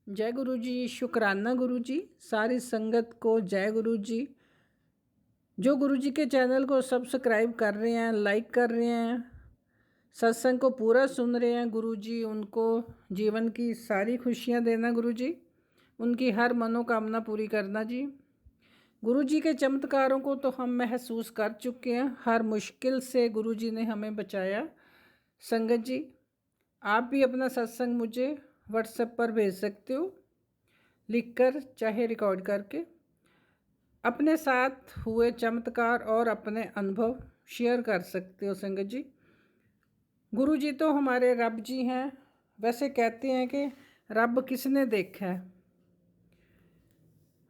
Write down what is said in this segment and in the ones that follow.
जय गुरु जी। शुक्राना गुरु जी। सारी संगत को जय गुरु जी। जो गुरु जी के चैनल को सब्सक्राइब कर रहे हैं, लाइक कर रहे हैं, सत्संग को पूरा सुन रहे हैं, गुरु जी उनको जीवन की सारी खुशियां देना गुरु जी, उनकी हर मनोकामना पूरी करना जी। गुरु जी के चमत्कारों को तो हम महसूस कर चुके हैं, हर मुश्किल से गुरु जी ने हमें बचाया। संगत जी, आप भी अपना सत्संग मुझे व्हाट्सएप पर भेज सकते हो, लिखकर चाहे रिकॉर्ड करके। अपने साथ हुए चमत्कार और अपने अनुभव शेयर कर सकते हो संगत जी। गुरु जी तो हमारे रब जी हैं। वैसे कहते हैं कि रब किसने देखा है,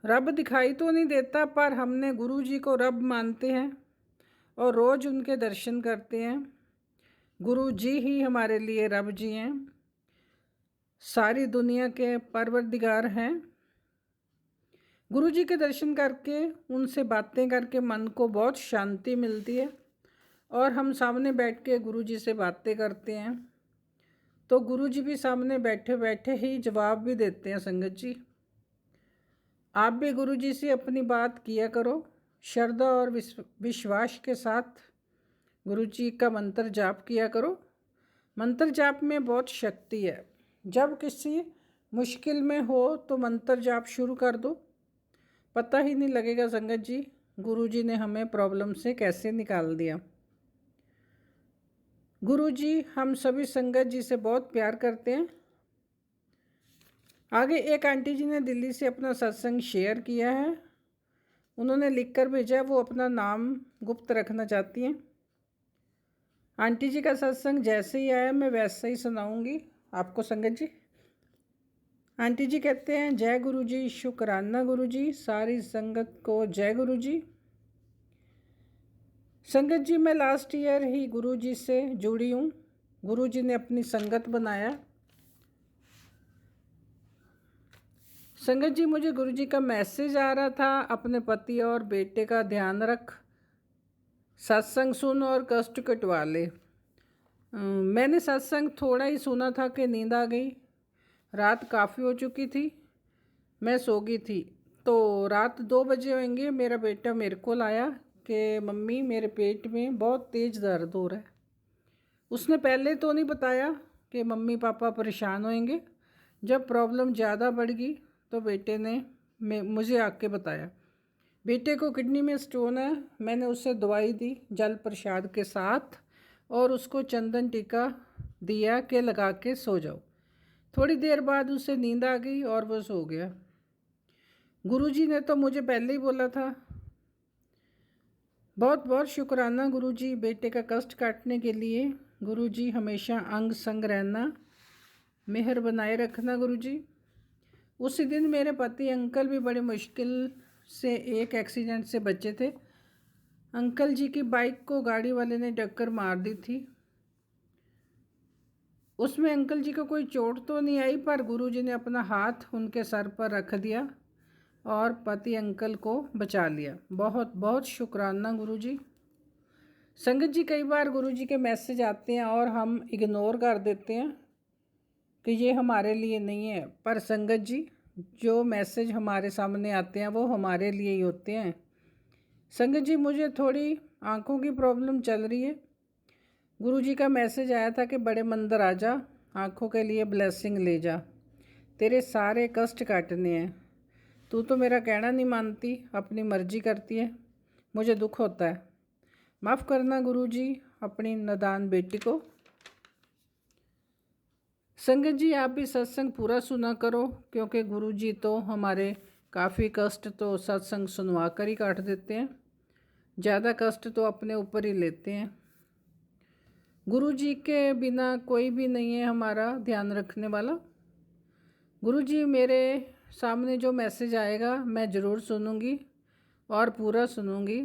रब दिखाई तो नहीं देता, पर हमने गुरु जी को रब मानते हैं और रोज़ उनके दर्शन करते हैं। गुरु जी ही हमारे लिए रब जी हैं, सारी दुनिया के परवरदिगार हैं। गुरु जी के दर्शन करके, उनसे बातें करके मन को बहुत शांति मिलती है और हम सामने बैठ के गुरु जी से बातें करते हैं तो गुरु जी भी सामने बैठे बैठे ही जवाब भी देते हैं। संगत जी, आप भी गुरु जी से अपनी बात किया करो, श्रद्धा और विश्वास के साथ गुरु जी का मंत्र जाप किया करो। मंत्र जाप में बहुत शक्ति है। जब किसी मुश्किल में हो तो मंत्र जाप शुरू कर दो, पता ही नहीं लगेगा संगत जी गुरु जी ने हमें प्रॉब्लम से कैसे निकाल दिया। गुरु जी हम सभी संगत जी से बहुत प्यार करते हैं। आगे एक आंटी जी ने दिल्ली से अपना सत्संग शेयर किया है, उन्होंने लिखकर भेजा है, वो अपना नाम गुप्त रखना चाहती हैं। आंटी जी का सत्संग जैसे ही आया मैं वैसे ही सुनाऊंगी आपको संगत जी। आंटी जी कहते हैं, जय गुरु जी। शुक्राना गुरु जी। सारी संगत को जय गुरु जी। संगत जी, मैं लास्ट ईयर ही गुरु जी से जुड़ी हूँ। गुरु जी ने अपनी संगत बनाया। संगत जी, मुझे गुरु जी का मैसेज आ रहा था, अपने पति और बेटे का ध्यान रख, सत्संग सुन और कष्ट कटवा ले। मैंने सत्संग थोड़ा ही सुना था कि नींद आ गई। रात काफ़ी हो चुकी थी, मैं सो गई थी। तो रात 2 बजे होंगे, मेरा बेटा मेरे को लाया कि मम्मी मेरे पेट में बहुत तेज़ दर्द हो रहा है। उसने पहले तो नहीं बताया कि मम्मी पापा परेशान होंगे। जब प्रॉब्लम ज़्यादा बढ़ गई तो बेटे ने मुझे आके बताया। बेटे को किडनी में स्टोन है। मैंने उसे दवाई दी जल प्रसाद के साथ और उसको चंदन टीका दिया कि लगा के सो जाओ। थोड़ी देर बाद उसे नींद आ गई और वो सो गया। गुरुजी ने तो मुझे पहले ही बोला था। बहुत बहुत शुक्राना गुरुजी बेटे का कष्ट काटने के लिए। गुरुजी हमेशा अंग संग रहना, मेहर बनाए रखना गुरुजी। उसी दिन मेरे पति अंकल भी बड़े मुश्किल से एक एक्सीडेंट से बचे थे। अंकल जी की बाइक को गाड़ी वाले ने टक्कर मार दी थी। उसमें अंकल जी को कोई चोट तो नहीं आई, पर गुरुजी ने अपना हाथ उनके सर पर रख दिया और पति अंकल को बचा लिया। बहुत बहुत शुक्राना गुरुजी। संगत जी, कई बार गुरुजी के मैसेज आते हैं और हम इग्नोर कर देते हैं कि ये हमारे लिए नहीं है, पर संगत जी जो मैसेज हमारे सामने आते हैं वो हमारे लिए ही होते हैं। संगत जी, मुझे थोड़ी आँखों की प्रॉब्लम चल रही है। गुरुजी का मैसेज आया था कि बड़े मंदिर आ जा, आँखों के लिए ब्लेसिंग ले जा, तेरे सारे कष्ट काटने हैं। तू तो मेरा कहना नहीं मानती, अपनी मर्जी करती है, मुझे दुख होता है। माफ़ करना गुरुजी अपनी नादान बेटी को। संगत जी, आप भी सत्संग पूरा सुना करो, क्योंकि गुरुजी तो हमारे काफ़ी कष्ट तो सत्संग सुनवा कर ही काट देते हैं। ज़्यादा कष्ट तो अपने ऊपर ही लेते हैं। गुरुजी के बिना कोई भी नहीं है हमारा ध्यान रखने वाला। गुरुजी मेरे सामने जो मैसेज आएगा मैं ज़रूर सुनूंगी और पूरा सुनूंगी।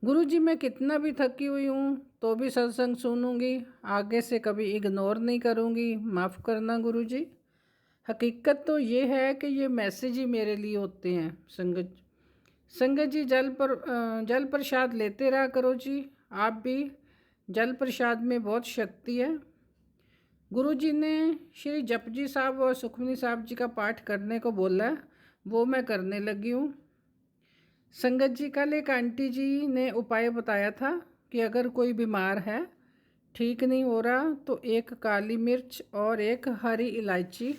गुरुजी, मैं कितना भी थकी हुई हूँ तो भी सत्संग सुनूंगी, आगे से कभी इग्नोर नहीं करूँगी। माफ़ करना गुरुजी। हकीकत तो ये है कि ये मैसेज ही मेरे लिए होते हैं। संगत जी, जल प्रसाद लेते रहा करो जी। आप भी, जल प्रसाद में बहुत शक्ति है। गुरु जी ने श्री जपजी साहब और सुखमनी साहब जी का पाठ करने को बोला, वो मैं करने लगी हूँ। संगत जी, कल एक आंटी जी ने उपाय बताया था कि अगर कोई बीमार है, ठीक नहीं हो रहा, तो एक काली मिर्च और एक हरी इलायची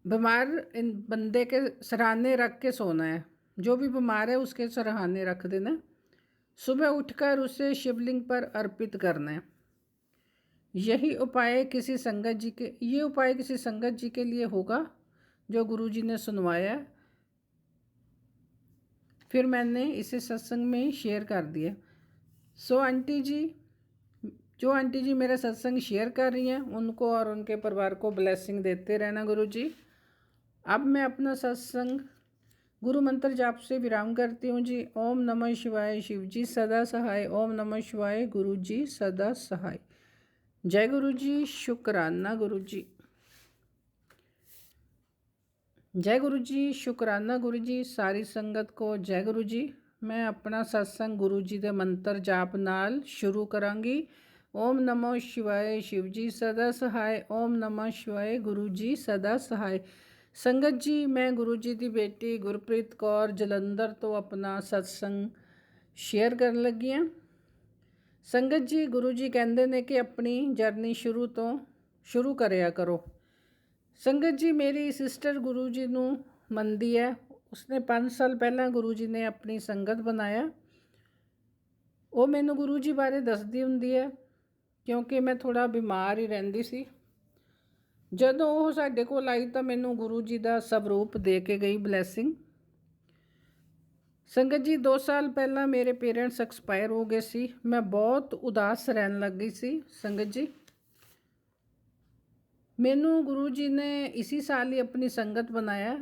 बीमार इन बंदे के सराहने रख के सोना है। जो भी बीमार है उसके सराहने रख देना, सुबह उठकर उसे शिवलिंग पर अर्पित करना है। ये उपाय किसी संगत जी के लिए होगा जो गुरु जी ने सुनवाया। फिर मैंने इसे सत्संग में शेयर कर दिया। सो आंटी जी, जो आंटी जी मेरा सत्संग शेयर कर रही हैं, उनको और उनके परिवार को ब्लेसिंग देते रहना गुरु जी। अब मैं अपना सत्संग गुरु मंत्र जाप से विराम करती हूँ जी। ओम नमः शिवाय, शिव जी सदा सहाय। ओम नमः शिवाय, गुरु जी सदा सहाय। जय गुरु जी, शुक्राना गुरु जी। जय गुरु जी, शुक्राना गुरु जी। सारी संगत को जय गुरु जी। मैं अपना सत्संग गुरु जी के मंत्र जाप नाल शुरू करांगी। ओम नमः शिवाय, शिव जी सदा सहाय। ओम नमः शिवाय, गुरु जी सदा सहाय। संगत जी, मैं गुरु जी की बेटी गुरप्रीत कौर जलंधर तो अपना सत्संग शेयर कर लगी हाँ। संगत जी, गुरु जी कहते ने कि अपनी जर्नी शुरू करया करो। संगत जी, मेरी सिस्टर गुरु जी नूं मनदी है। उसने 5 साल पहला गुरु जी ने अपनी संगत बनाया। वो मैनू गुरु जी बारे दसदी हुंदी है, क्योंकि मैं थोड़ा बीमार ही रहिंदी सी। जदों वो साडे कोल आई तो मैनू गुरु जी का स्वरूप दे के गई ब्लैसिंग। संगत जी, 2 साल पहला मेरे पेरेंट्स एक्सपायर हो गए सी। मैं बहुत उदास रहन लग गई सी। संगत जी, मैनू गुरु जी ने इसी साल ही अपनी संगत बनाया।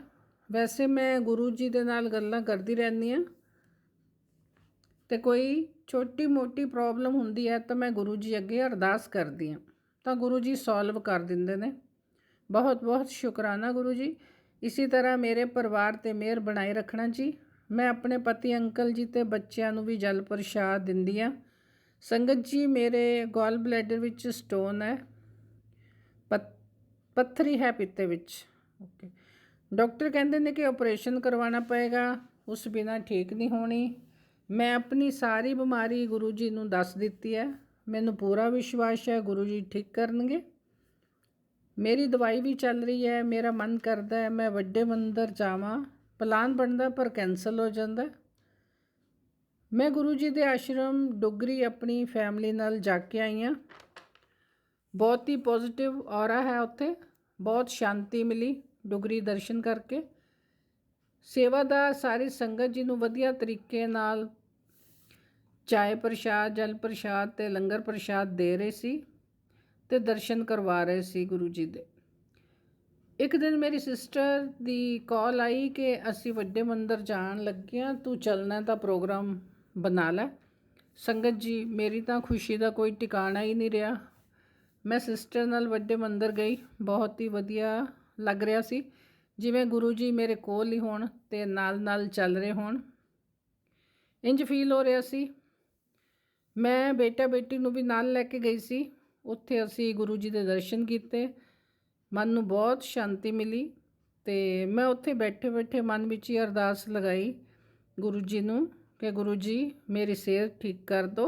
वैसे मैं गुरु जी दे नाल गल्लां करदी रहनी हाँ, ते कोई छोटी मोटी प्रॉब्लम हुंदी है तो मैं गुरु जी अगे अरदास करदी हाँ, तो गुरु जी सॉल्व कर दिंदे ने। बहुत बहुत शुकराना गुरु जी। इसी तरह मेरे परिवार ते मेहर बनाए रखना जी। मैं अपने पति अंकल जी ते बच्चों नूं भी जल प्रशाद दिंदी हाँ। संगत जी, मेरे गॉल ब्लैडर विच स्टोन है, पत्थरी है पित्ते विच। ओके, डॉक्टर कहते हैं कि ऑपरेशन करवाना पएगा, उस बिना ठीक नहीं होनी। मैं अपनी सारी बीमारी गुरु जी नूं दस दित्ती है। मैनू पूरा विश्वास है गुरु जी ठीक करनगे। मेरी दवाई भी चल रही है। मेरा मन करता है मैं वड्डे मंदिर जावां, प्लान बनता पर कैंसल हो जाता। मैं गुरु जी के आश्रम डुगरी अपनी फैमिली नाल जाके आई हाँ। बहुत ही पॉजिटिव ऑरा है उत्थे, बहुत शांति मिली डुगरी दर्शन करके। सेवादार सारी संगत जी नूं वधिया तरीके नाल चाय प्रशाद, जल प्रशाद ते लंगर प्रशाद दे रहे सी ते दर्शन करवा रहे सी गुरु जी दे। एक दिन मेरी सिस्टर दी कॉल आई कि असी वड्डे मंदिर जान लगे हाँ, तू चलना तो प्रोग्राम बना लै। संगत जी, मेरी तो खुशी का कोई ठिकाना ही नहीं रहा। मैं सिस्टर नाल वड्डे मंदिर गई, बहुत ही वधिया लग रहा सी, जिवें गुरु जी मेरे कोल ही होण ते नाल नाल चल रहे होण। इंज फील हो रहा सी। मैं बेटा बेटी नूं भी नाल लैके गई सी। उत्थे असी गुरु जी के दर्शन किए, मन नूं बहुत शांति मिली। ते मैं उत्थे बैठे बैठे मन विच ही अरदास लगाई गुरु जी नूं कि गुरु जी मेरी सेहत ठीक कर दो,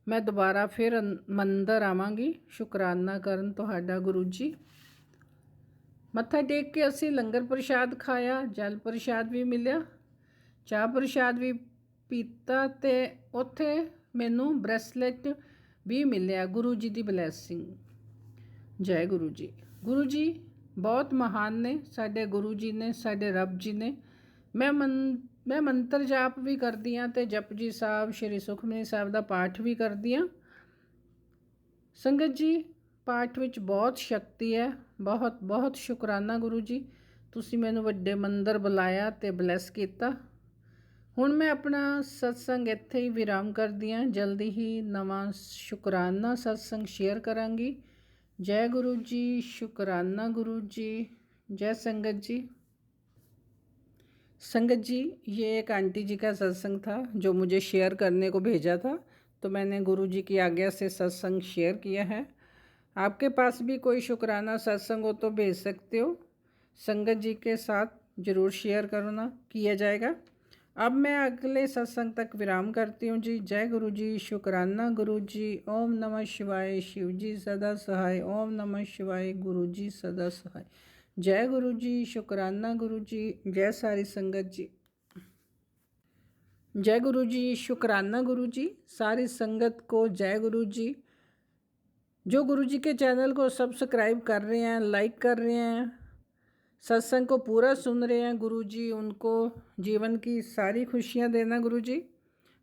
मैं दोबारा फिर मंदिर आवांगी शुकराना करन तुहाडा गुरु जी। मत्था टेक के असी लंगर प्रशाद खाया, जल प्रशाद भी मिलिया, चाह प्रशाद भी पीता ते उत्थे मैनू ब्रेसलेट भी मिलिया गुरु जी की ब्लैसिंग। जय गुरु जी। गुरु जी बहुत महान ने, साडे गुरु जी ने, साडे रब जी ने। मैं मंत्र जाप भी करदी हाँ ते जपजी साहब, श्री सुखमनी साहब का पाठ भी करदी हाँ। संगत जी, पाठ विच बहुत शक्ति है। बहुत बहुत शुकराना गुरु जी, तुसी मैनू वड्डे मंदिर बुलाया ते ब्लैस किया। हुण मैं अपना सत्संग इत्थे ही विराम करदी हाँ। जल्दी ही नवां शुकराना सत्संग शेयर करांगी। जय गुरु जी, शुकराना गुरु जी। जय संगत जी। संगत जी, ये एक आंटी जी का सत्संग था जो मुझे शेयर करने को भेजा था, तो मैंने गुरु जी की आज्ञा से सत्संग शेयर किया है। आपके पास भी कोई शुक्राना सत्संग हो तो भेज सकते हो। संगत जी के साथ ज़रूर शेयर करना किया जाएगा। अब मैं अगले सत्संग तक विराम करती हूँ जी। जय गुरु जी, शुक्राना गुरु जी। ओम नमः शिवाय, शिव जी सदा सहाय। ओम नमः शिवाय, गुरु जी सदा सहाय। जय गुरु जी, शुक्राना गुरु जी। जय सारी संगत जी। जय गुरु जी, शुक्राना गुरु जी। सारी संगत को जय गुरु जी। जो गुरु जी के चैनल को सब्सक्राइब कर रहे हैं, लाइक कर रहे हैं, सत्संग को पूरा सुन रहे हैं, गुरु जी उनको जीवन की सारी खुशियां देना गुरु जी,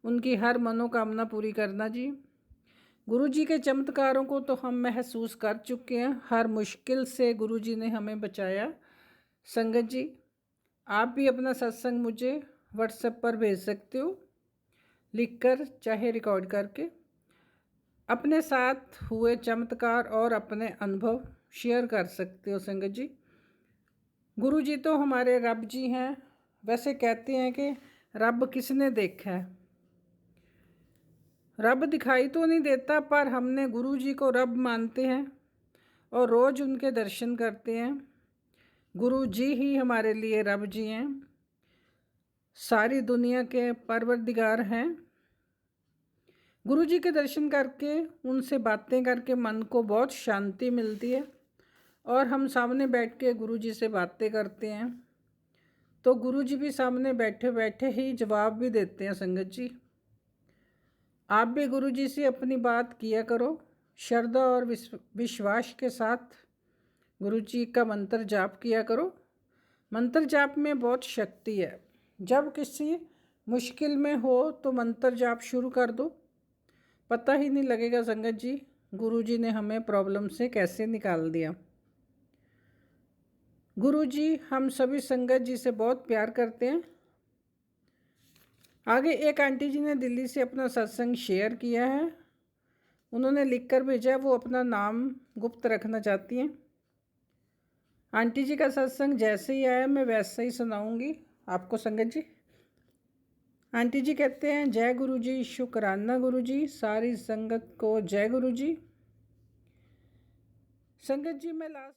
उनकी हर मनोकामना पूरी करना जी। गुरु जी के चमत्कारों को तो हम महसूस कर चुके हैं, हर मुश्किल से गुरु जी ने हमें बचाया। संगत जी, आप भी अपना सत्संग मुझे व्हाट्सएप पर भेज सकते हो, लिखकर चाहे रिकॉर्ड करके। अपने साथ हुए चमत्कार और अपने अनुभव शेयर कर सकते हो संगत जी। गुरु जी तो हमारे रब जी हैं। वैसे कहते हैं कि रब किसने देखा है, रब दिखाई तो नहीं देता, पर हमने गुरु जी को रब मानते हैं और रोज़ उनके दर्शन करते हैं। गुरु जी ही हमारे लिए रब जी हैं, सारी दुनिया के परवरदिगार हैं। गुरु जी के दर्शन करके, उनसे बातें करके मन को बहुत शांति मिलती है। और हम सामने बैठ के गुरु जी से बातें करते हैं तो गुरु जी भी सामने बैठे बैठे ही जवाब भी देते हैं। संगत जी, आप भी गुरु जी से अपनी बात किया करो, श्रद्धा और विश्वास के साथ गुरु जी का मंत्र जाप किया करो। मंत्र जाप में बहुत शक्ति है। जब किसी मुश्किल में हो तो मंत्र जाप शुरू कर दो, पता ही नहीं लगेगा संगत जी गुरु जी ने हमें प्रॉब्लम से कैसे निकाल दिया। गुरु जी हम सभी संगत जी से बहुत प्यार करते हैं। आगे एक आंटी जी ने दिल्ली से अपना सत्संग शेयर किया है, उन्होंने लिखकर भेजा है, वो अपना नाम गुप्त रखना चाहती हैं। आंटी जी का सत्संग जैसे ही आया मैं वैसे ही सुनाऊंगी आपको संगत जी। आंटी जी कहते हैं, जय गुरु जी, शुक्राना गुरु जी। सारी संगत को जय गुरु जी। संगत जी, मैं लास्ट